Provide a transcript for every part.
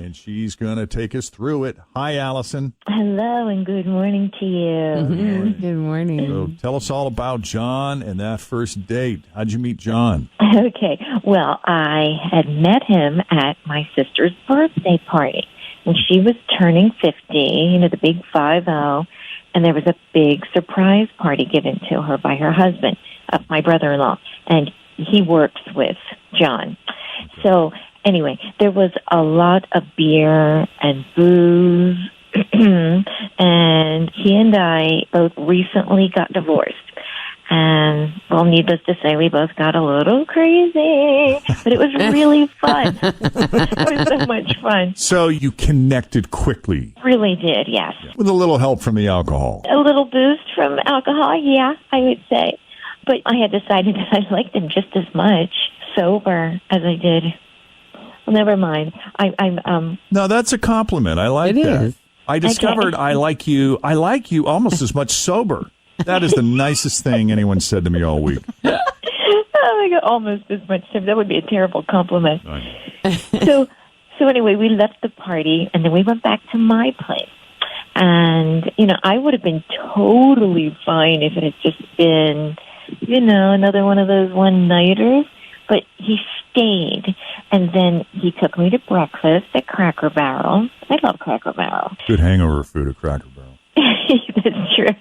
and she's going to take us through it. Hi, Allison. Hello, and good morning to you. Mm-hmm. Good morning. So tell us all about John and that first date. How'd you meet John? Okay, well, I had met him at my sister's birthday party, and she was turning 50, the big 50, and there was a big surprise party given to her by her husband, my brother-in-law, and he works with John. So anyway, there was a lot of beer and booze, and he and I both recently got divorced. And, well, needless to say, we both got a little crazy, but it was really fun. It was so much fun. So you connected quickly. Really did, yes. With a little help from the alcohol. A little boost from alcohol, yeah, I would say. But I had decided that I liked him just as much sober as I did. Well, never mind. No, that's a compliment. I like that. Is. I discovered I like you almost as much sober. That is the nicest thing anyone said to me all week. Oh my God, almost as much. That would be a terrible compliment. So anyway, we left the party, and then we went back to my place. And, I would have been totally fine if it had just been, another one of those one-nighters. But he stayed, and then he took me to breakfast at Cracker Barrel. I love Cracker Barrel. Good hangover food at Cracker Barrel. That's true.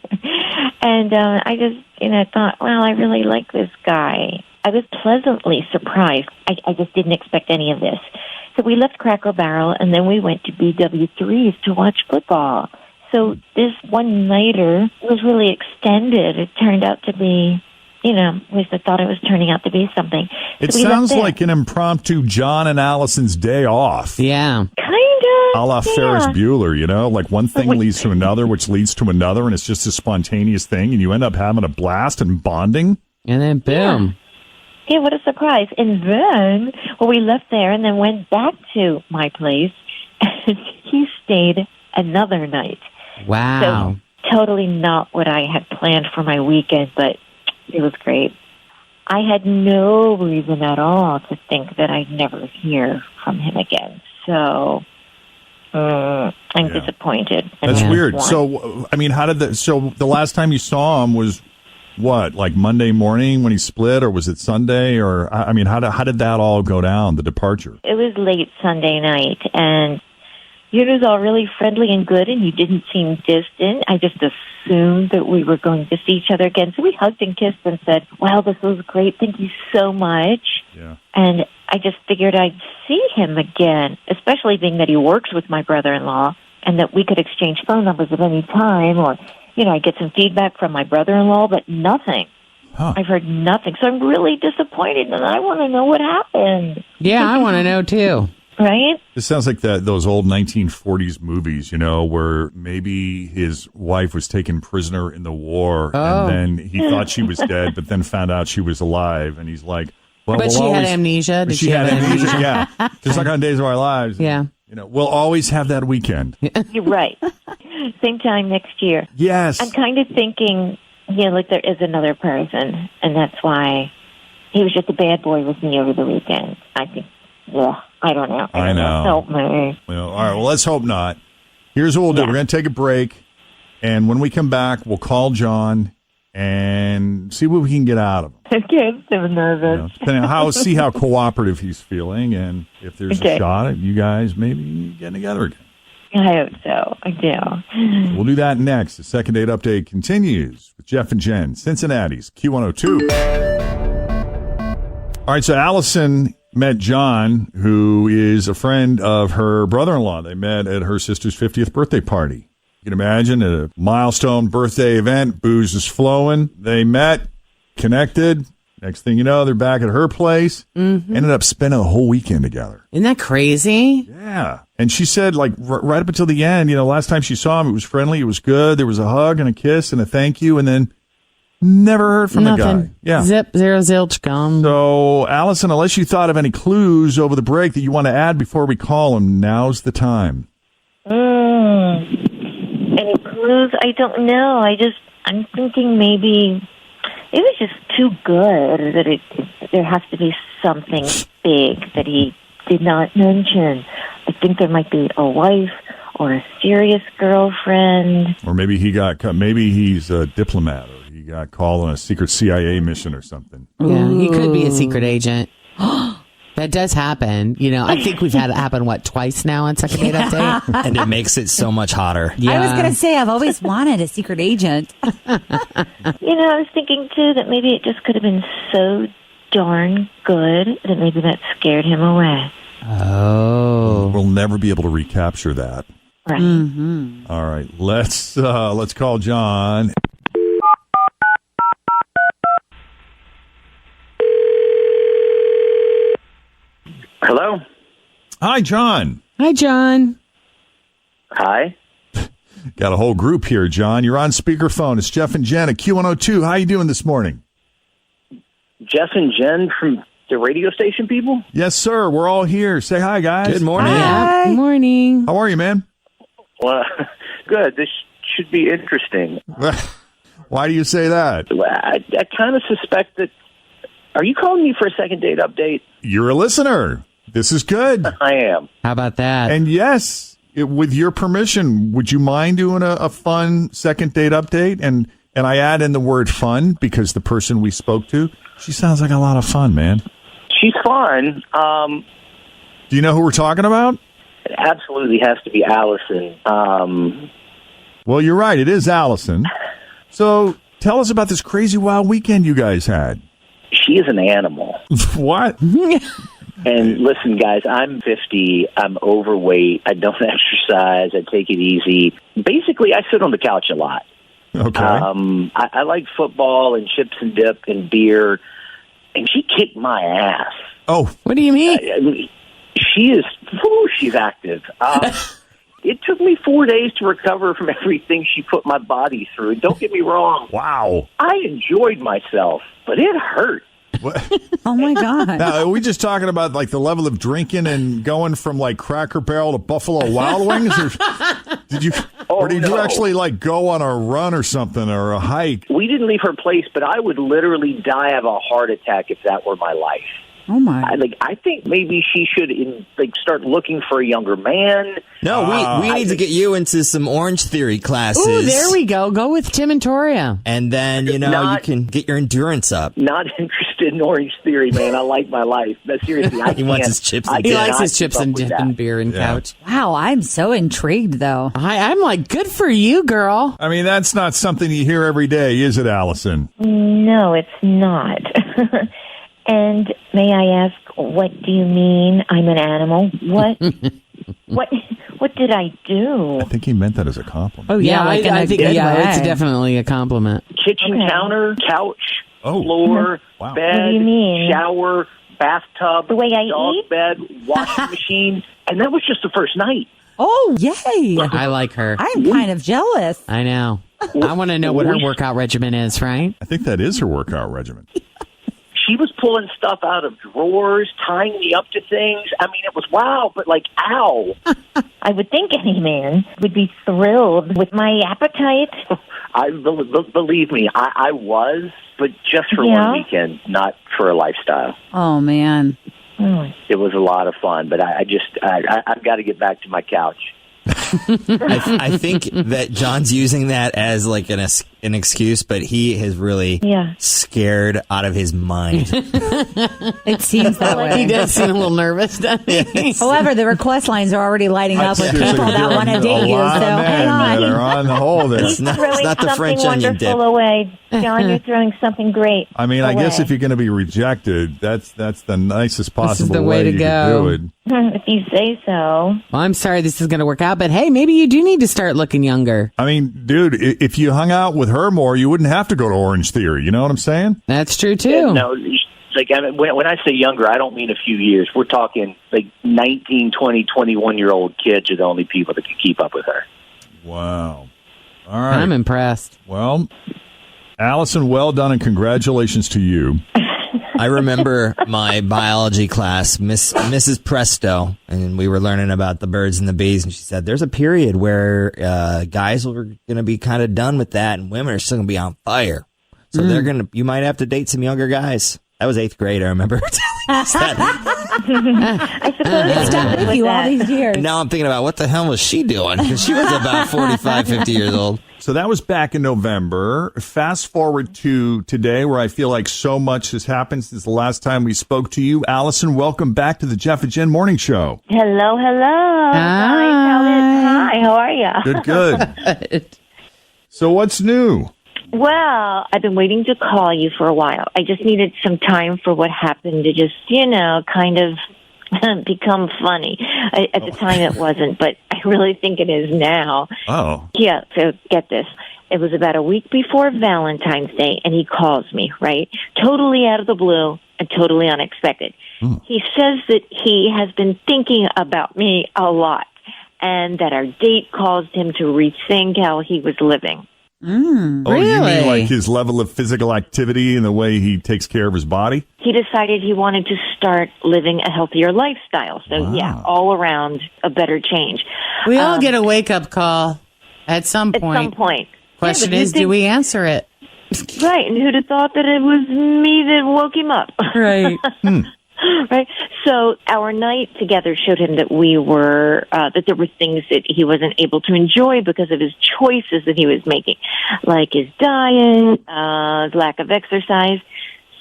And I just, thought, well, I really like this guy. I was pleasantly surprised. I just didn't expect any of this. So we left Cracker Barrel, and then we went to BW3's to watch football. So this one-nighter was really extended. It turned out to be, at least I thought it was turning out to be something. It sounds like an impromptu John and Allison's day off. Yeah. Kind of. A la Ferris Bueller, like one thing leads to another, which leads to another, and it's just a spontaneous thing, and you end up having a blast and bonding. And then boom. Yeah, what a surprise. And then, we left there and then went back to my place, and he stayed another night. Wow. So, totally not what I had planned for my weekend, but it was great. I had no reason at all to think that I'd never hear from him again. So I'm disappointed. That's weird. So, so the last time you saw him was what, like Monday morning when he split, or was it Sunday? Or, how did that all go down, the departure? It was late Sunday night, and he was all really friendly and good, and he didn't seem distant. I just assumed that we were going to see each other again. So we hugged and kissed and said, wow, this was great. Thank you so much. Yeah. And I just figured I'd see him again, especially being that he works with my brother-in-law, and that we could exchange phone numbers at any time, or, I'd get some feedback from my brother-in-law, but nothing. Huh. I've heard nothing. So I'm really disappointed, and I want to know what happened. Yeah, I want to know, too. Right? This sounds like those old 1940s movies, where maybe his wife was taken prisoner in the war, and then he thought she was dead, but then found out she was alive, and he's like, well, but she had amnesia. Did she had amnesia, yeah. Just like on Days of Our Lives. Yeah. We'll always have that weekend. You're right. Same time next year. Yes. I'm kind of thinking, like there is another person, and that's why he was just a bad boy with me over the weekend. I think, I don't know. I know. Help me. Well, all right, well, let's hope not. Here's what we'll do. We're going to take a break, and when we come back, we'll call John and see what we can get out of him. Okay, I'm so nervous. Depending on see how cooperative he's feeling, and if there's a shot at you guys maybe getting together again. I hope so. I do. We'll do that next. The Second Date Update continues with Jeff and Jen, Cincinnati's Q102. All right, so Allison met John, who is a friend of her brother-in-law. They met at her sister's 50th birthday party. You can imagine a milestone birthday event. Booze is flowing. They met, connected. Next thing you know, they're back at her place. Mm-hmm. Ended up spending the whole weekend together. Isn't that crazy? Yeah. And she said, like, right up until the end, last time she saw him, it was friendly, it was good. There was a hug and a kiss and a thank you, and then never heard from the guy. Yeah. Zip, zero, zilch, gone. So, Allison, unless you thought of any clues over the break that you want to add before we call him, now's the time. Any clues? I don't know. I'm thinking maybe it was just too good that there has to be something big that he did not mention. I think there might be a wife or a serious girlfriend. Or maybe he's a diplomat, or he got called on a secret CIA mission or something. Yeah, he could be a secret agent. That does happen. You know, I think we've had it happen, twice now on Second Date Update? And it makes it so much hotter. Yeah. I was going to say, I've always wanted a secret agent. I was thinking, too, that maybe it just could have been so darn good that maybe that scared him away. Oh. We'll never be able to recapture that. Right. Mm-hmm. All right, let's call John. Hello. Hi, John. Hi, John. Hi. Got a whole group here, John. You're on speakerphone. It's Jeff and Jen at Q102. How you doing this morning? Jeff and Jen from the radio station people? Yes, sir. We're all here. Say hi, guys. Good morning. Yeah. Good morning. How are you, man? Well, good. This should be interesting. Why do you say that? I kind of suspect that... Are you calling me for a second date update? You're a listener. This is good. I am. How about that? And yes, with your permission, would you mind doing a fun second date update? And I add in the word fun because the person we spoke to, she sounds like a lot of fun, man. She's fun. Do you know who we're talking about? It absolutely has to be Allison. Well, you're right. It is Allison. So tell us about this crazy wild weekend you guys had. She is an animal. What? And listen, guys, I'm 50. I'm overweight. I don't exercise. I take it easy. Basically, I sit on the couch a lot. Okay. I like football and chips and dip and beer. And she kicked my ass. Oh, What do you mean? I mean, she's active. It took me 4 days to recover from everything she put my body through. Don't get me wrong. wow. I enjoyed myself, but it hurt. What? Oh, my God. Now, are we just talking about like the level of drinking and going from like Cracker Barrel to Buffalo Wild Wings? Or did you No. actually like go on a run or something or a hike? We didn't leave her place, but I would literally die of a heart attack if that were my life. Oh, my. I think maybe she should start looking for a younger man. No, we need to get you into some Orange Theory classes. Ooh, there we go. Go with Tim and Toria. And then, you can get your endurance up. Not interested in Orange Theory, man. I like my life. But seriously, I He wants can't- his chips I and He dip. likes cannot his chips keep up and with dip that. and beer and Yeah. couch. Wow, I'm so intrigued, though. I'm like, good for you, girl. I mean, that's not something you hear every day, is it, Allison? No, it's not. And may I ask, what do you mean I'm an animal? What did I do? I think he meant that as a compliment. Oh, yeah. like in I a think, good it's way. definitely a compliment. Kitchen Okay. counter, couch, Oh. floor, Wow. bed, What do you mean? shower, bathtub, The way I dog eat? bed, washing machine. And that was just the first night. Oh, yay. I like her. I'm kind of jealous. I know. I want to know what her workout regimen is, right? I think that is her workout regimen. She was pulling stuff out of drawers, tying me up to things. I mean, it was wow, but like, ow. I would think any man would be thrilled with my appetite. Believe me, I was, but just for Yeah? one weekend, not for a lifestyle. Oh, man. Oh. It was a lot of fun, but I've got to get back to my couch. I think that John's using that as like an excuse, but he is really Yeah. scared out of his mind. It seems that He way. does seem a little nervous, doesn't he? However, the request lines are already lighting up with Seriously, people that there are want to a date you, so lot of men hang that on. are on the hold. It's not Throwing the something French onion wonderful dip. away. John, you're throwing something great I mean, I guess away. if you're going to be rejected, that's the nicest possible the way to you go. could do it. If you say so. Well, I'm sorry this is going to work out, but hey, maybe you do need to start looking younger. I mean, dude, if you hung out with her more, you wouldn't have to go to Orange Theory. You know what I'm saying? That's true, too. No, like I mean, when I say younger, I don't mean a few years. We're talking like 19, 20, 21-year-old kids are the only people that can keep up with her. Wow. All right. I'm impressed. Well, Allison, well done, and congratulations to you. I remember my biology class, Mrs. Presto, and we were learning about the birds and the bees, and she said there's a period where guys are going to be kind of done with that, and women are still going to be on fire. So you might have to date some younger guys. That was 8th grade, I remember telling us that. I suppose It's stuck with you all these years. And now I'm thinking about what the hell was she doing? Because she was about 45, 50 years old. So that was back in November. Fast forward to today, where I feel like so much has happened since the last time we spoke to you. Allison, welcome back to the Jeff and Jen Morning Show. Hello. Hi, how are you? Good. So what's new? Well, I've been waiting to call you for a while. I just needed some time for what happened to just, kind of become funny. At the time it wasn't, but I really think it is now. Oh. Yeah, so get this. It was about a week before Valentine's Day, and he calls me, right? Totally out of the blue and totally unexpected. He says that he has been thinking about me a lot and that our date caused him to rethink how he was living. Oh, you mean like his level of physical activity and the way he takes care of his body? He decided he wanted to start living a healthier lifestyle. So, yeah, all around a better change. We all get a wake-up call at some point. At some point. Question Yeah, is, do we answer it? Right, and who'd have thought that it was me that woke him up? Right. Right. So our night together showed him that we were that there were things that he wasn't able to enjoy because of his choices that he was making, like his diet, his lack of exercise.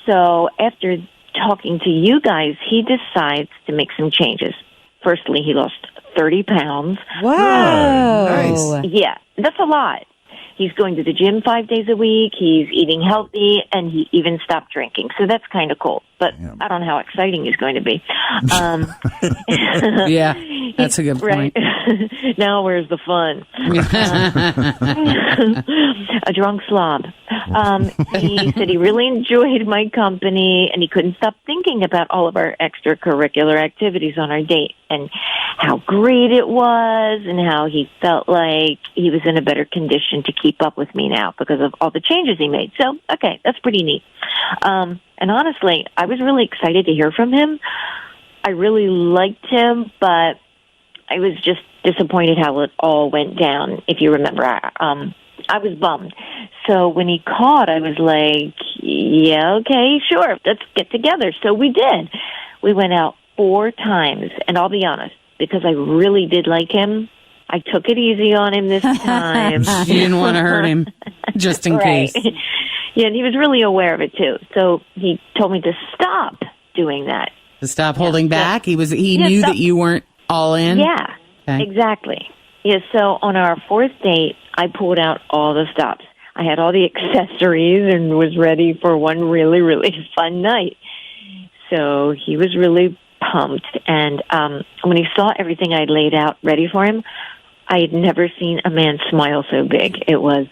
So after talking to you guys, he decides to make some changes. Firstly, he lost 30 pounds. Wow. Nice. Yeah, that's a lot. He's going to the gym 5 days a week. He's eating healthy, and he even stopped drinking. So that's kind of cool. But I don't know how exciting he's going to be. Yeah, that's a good point. Right. Now where's the fun? A drunk slob. He said he really enjoyed my company, and he couldn't stop thinking about all of our extracurricular activities on our date and how great it was and how he felt like he was in a better condition to keep up with me now because of all the changes he made. So, okay, that's pretty neat. And honestly, I was really excited to hear from him. I really liked him, but I was just disappointed how it all went down. If you remember, I was bummed. So when he called, I was like, yeah, okay, sure, let's get together. So we did. We went out 4 times, and I'll be honest, because I really did like him, I took it easy on him this time. You didn't want to hurt him, just in Right. case. Yeah, and he was really aware of it, too. So he told me to stop doing that. To stop holding back? He Yeah, knew stop. that you weren't all in? Yeah, Okay. exactly. Yeah, so on our 4th date, I pulled out all the stops. I had all the accessories and was ready for one really, really fun night. So he was really pumped. And when he saw everything I laid out ready for him, I had never seen a man smile so big. It was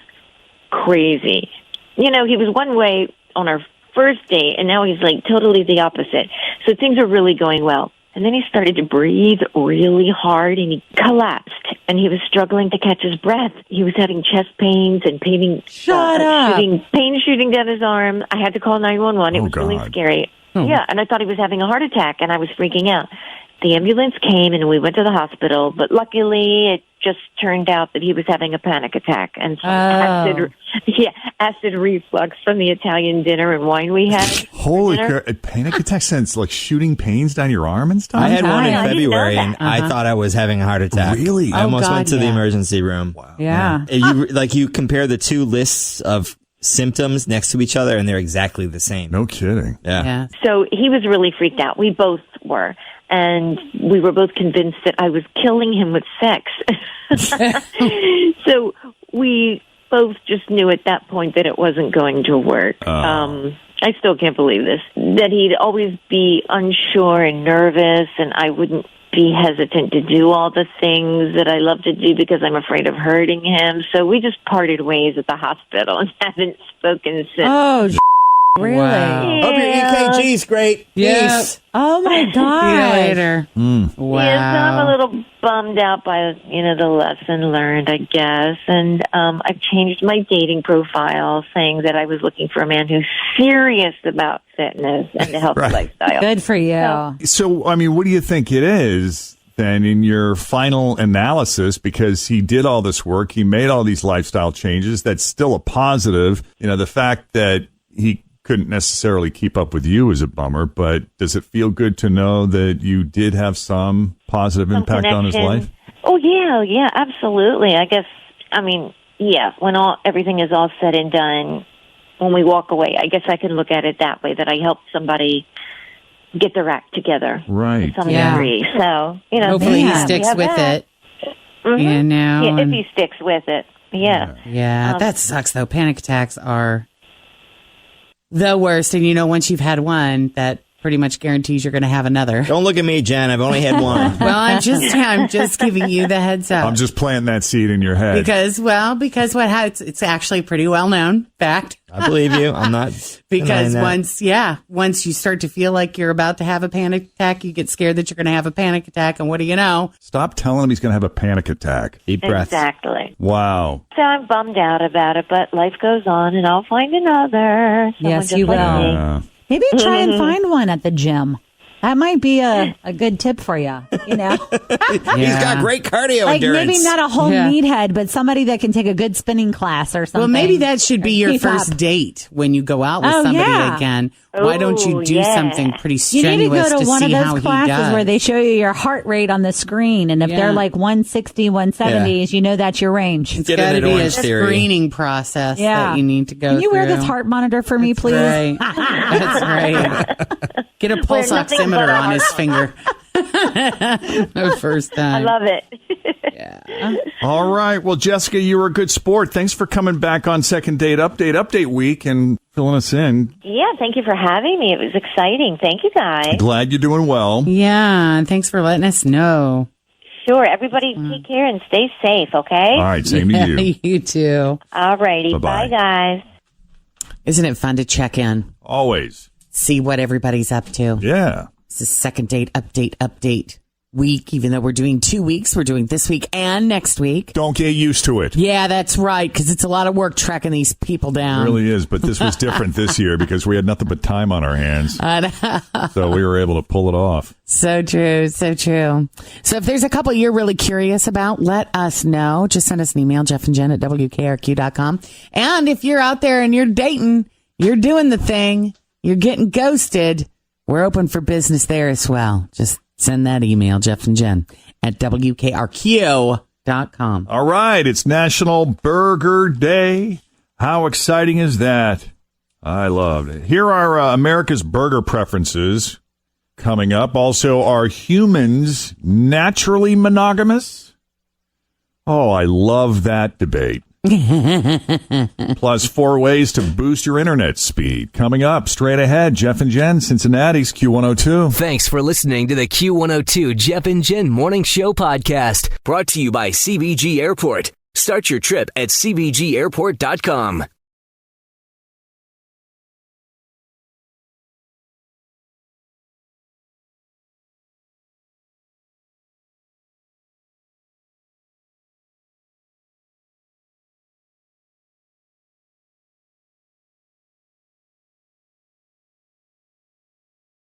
crazy. He was one way on our first date, and now he's like totally the opposite. So things are really going well. And then he started to breathe really hard, and he collapsed, and he was struggling to catch his breath. He was having chest pains and pain shooting down his arm. I had to call 911. It was really scary. Yeah, and I thought he was having a heart attack, and I was freaking out. The ambulance came, and we went to the hospital, but luckily it just turned out that he was having a panic attack and some acid reflux from the Italian dinner and wine we had. Holy crap. A panic attack sense, like shooting pains down your arm and stuff? I had one in I didn't know February, that. and I thought I was having a heart attack. Really? I almost went to the yeah. emergency room. Wow. Yeah. You compare the 2 lists of symptoms next to each other, and they're exactly the same. No kidding. Yeah. So he was really freaked out. We both were. And we were both convinced that I was killing him with sex. So we both just knew at that point that it wasn't going to work. I still can't believe this. That he'd always be unsure and nervous, and I wouldn't be hesitant to do all the things that I love to do because I'm afraid of hurting him. So we just parted ways at the hospital and haven't spoken since. Oh, really? Wow. Hope your EKG's great. Yeah. Peace. Oh, my See you God. later. Wow. Yeah, so I'm a little bummed out by, the lesson learned, I guess. And I've changed my dating profile, saying that I was looking for a man who's serious about fitness and a healthy lifestyle. Good for you. So, I mean, what do you think it is then in your final analysis? Because he did all this work, he made all these lifestyle changes. That's still a positive. The fact that he couldn't necessarily keep up with you is a bummer, but does it feel good to know that you did have some positive impact on his life? Oh, yeah, absolutely. I guess, when everything is all said and done, when we walk away, I guess I can look at it that way, that I helped somebody get their act together. Right. To some degree. So, hopefully he sticks with it. Mm-hmm. Yeah, if he sticks with it. Yeah. Yeah, that sucks, though. Panic attacks are the worst. And, once you've had one, that pretty much guarantees you're going to have another. Don't look at me, Jen. I've only had one. Well, I'm just giving you the heads up. I'm just planting that seed in your head. Because it's actually pretty well known fact. I believe you. I'm not. Because once you start to feel like you're about to have a panic attack, you get scared that you're going to have a panic attack. And what do you know? Stop telling him he's going to have a panic attack. Deep breath. Exactly. Wow. So I'm bummed out about it, but life goes on, and I'll find another. Yes, just you like will. me. Yeah. Maybe try and find one at the gym. That might be a good tip for you, He's got great cardio Like endurance. maybe not a whole Yeah. meathead, but somebody that can take a good spinning class or something. Well, maybe that should be your Keep first up. date when you go out with Oh, somebody yeah. again. Why don't you Ooh, do yeah. something pretty You strenuous need to go to one see of how those he classes does? where they show you your heart rate on the screen, and if Yeah. they're like 160, 170s, you know that's your range. It's Get got to an be a Orange Theory. screening process that you need to go Can you through. wear this heart monitor for me, please? Right. That's right. Get a pulse nothing but oximeter a on his heart finger. The first I time. love it. All right. Well, Jessica, you were a good sport. Thanks for coming back on Second Date Update Week and filling us in. Yeah, thank you for having me. It was exciting. Thank you, guys. Glad you're doing well. Yeah, and thanks for letting us know. Sure. Everybody take care and stay safe, okay? All right. Same to you. You too. All righty. Bye-bye. Bye, guys. Isn't it fun to check in? Always. See what everybody's up to. Yeah. It's a Second Date Update week. Even though we're doing 2 weeks, we're doing this week and next week. Don't get used to it. Yeah, that's right, because it's a lot of work tracking these people It down. really is. But this was different this year because we had nothing but time on our hands. So we were able to pull it off. So true, so true. So if there's a couple you're really curious about, let us know. Just send us an email, Jeff and Jen at WKRQ.com. And if you're out there and you're dating, you're doing the thing, you're getting ghosted, we're open for business there as well. Just send that email, Jeff and Jen at WKRQ.com. All right. It's National Burger Day. How exciting is that? I loved it. Here are America's burger preferences coming up. Also, are humans naturally monogamous? Oh, I love that debate. Plus 4 ways to boost your internet speed. Coming up straight ahead, Jeff and Jen, Cincinnati's Q102. Thanks for listening to the Q102 Jeff and Jen Morning Show podcast, brought to you by CBG Airport. Start your trip at CBGAirport.com.